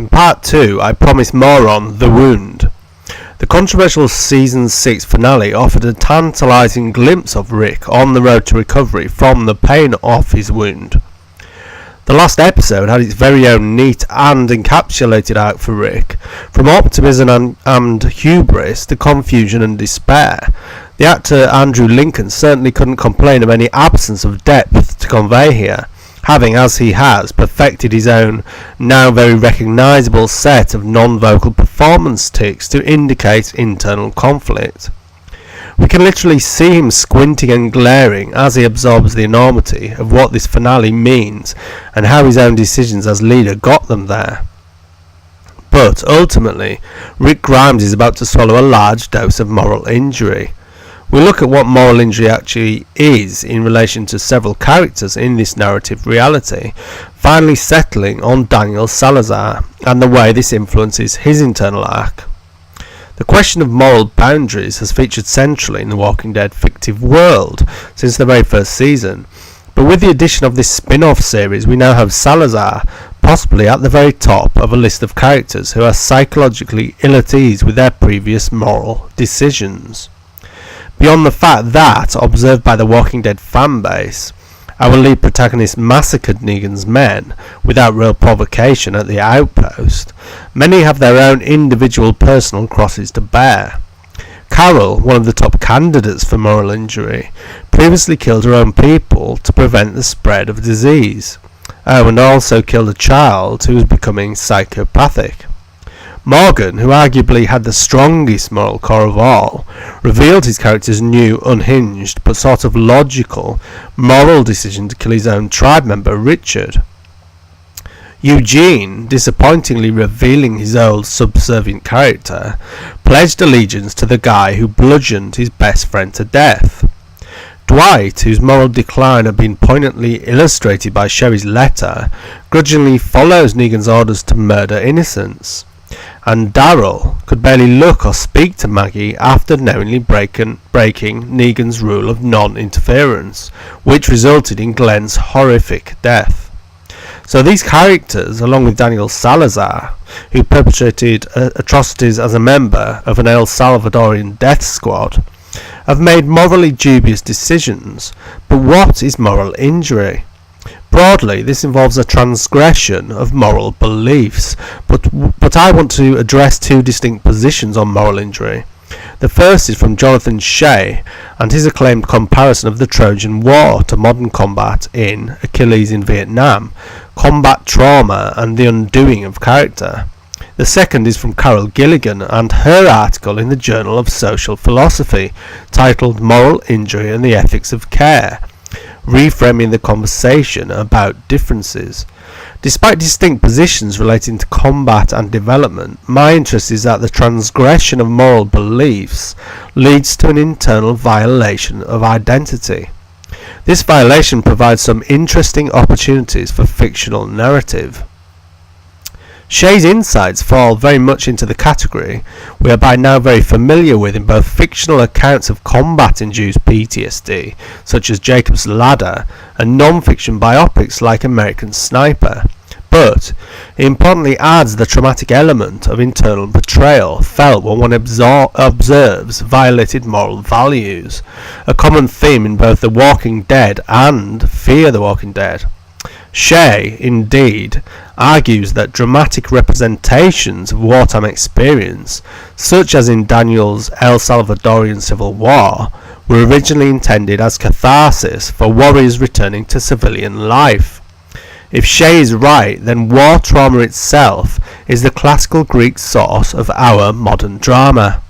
In part 2, I promised more on The Wound. The controversial Season 6 finale offered a tantalising glimpse of Rick on the road to recovery from the pain of his wound. The last episode had its very own neat and encapsulated arc for Rick, from optimism and hubris to confusion and despair. The actor Andrew Lincoln certainly couldn't complain of any absence of depth to convey here, having, as he has, perfected his own, now very recognisable set of non-vocal performance tics to indicate internal conflict. We can literally see him squinting and glaring as he absorbs the enormity of what this finale means and how his own decisions as leader got them there. But ultimately, Rick Grimes is about to swallow a large dose of moral injury. We look at what moral injury actually is in relation to several characters in this narrative reality, finally settling on Daniel Salazar and the way this influences his internal arc. The question of moral boundaries has featured centrally in The Walking Dead fictive world since the very first season, but with the addition of this spin-off series we now have Salazar possibly at the very top of a list of characters who are psychologically ill at ease with their previous moral decisions. Beyond the fact that, observed by the Walking Dead fanbase, our lead protagonist massacred Negan's men without real provocation at the outpost, many have their own individual personal crosses to bear. Carol, one of the top candidates for moral injury, previously killed her own people to prevent the spread of disease. And also killed a child who was becoming psychopathic. Morgan, who arguably had the strongest moral core of all, revealed his character's new, unhinged, but sort of logical, moral decision to kill his own tribe member, Richard. Eugene, disappointingly revealing his old subservient character, pledged allegiance to the guy who bludgeoned his best friend to death. Dwight, whose moral decline had been poignantly illustrated by Sherry's letter, grudgingly follows Negan's orders to murder innocents. And Daryl could barely look or speak to Maggie after knowingly breaking Negan's rule of non-interference, which resulted in Glenn's horrific death. So these characters, along with Daniel Salazar, who perpetrated atrocities as a member of an El Salvadorian death squad, have made morally dubious decisions. But what is moral injury? Broadly, this involves a transgression of moral beliefs, but I want to address two distinct positions on moral injury. The first is from Jonathan Shea and his acclaimed comparison of the Trojan War to modern combat in Achilles in Vietnam, combat trauma and the undoing of character. The second is from Carol Gilligan and her article in the Journal of Social Philosophy titled Moral Injury and the Ethics of Care, reframing the conversation about differences. Despite distinct positions relating to combat and development, my interest is that the transgression of moral beliefs leads to an internal violation of identity. This violation provides some interesting opportunities for fictional narrative. Shea's insights fall very much into the category we are by now very familiar with in both fictional accounts of combat-induced PTSD, such as Jacob's Ladder, and non-fiction biopics like American Sniper. But it importantly adds the traumatic element of internal betrayal felt when one observes violated moral values, a common theme in both The Walking Dead and Fear the Walking Dead. Shea, indeed, argues that dramatic representations of wartime experience, such as in Daniel's El Salvadorian Civil War, were originally intended as catharsis for warriors returning to civilian life. If Shea is right, then war trauma itself is the classical Greek source of our modern drama.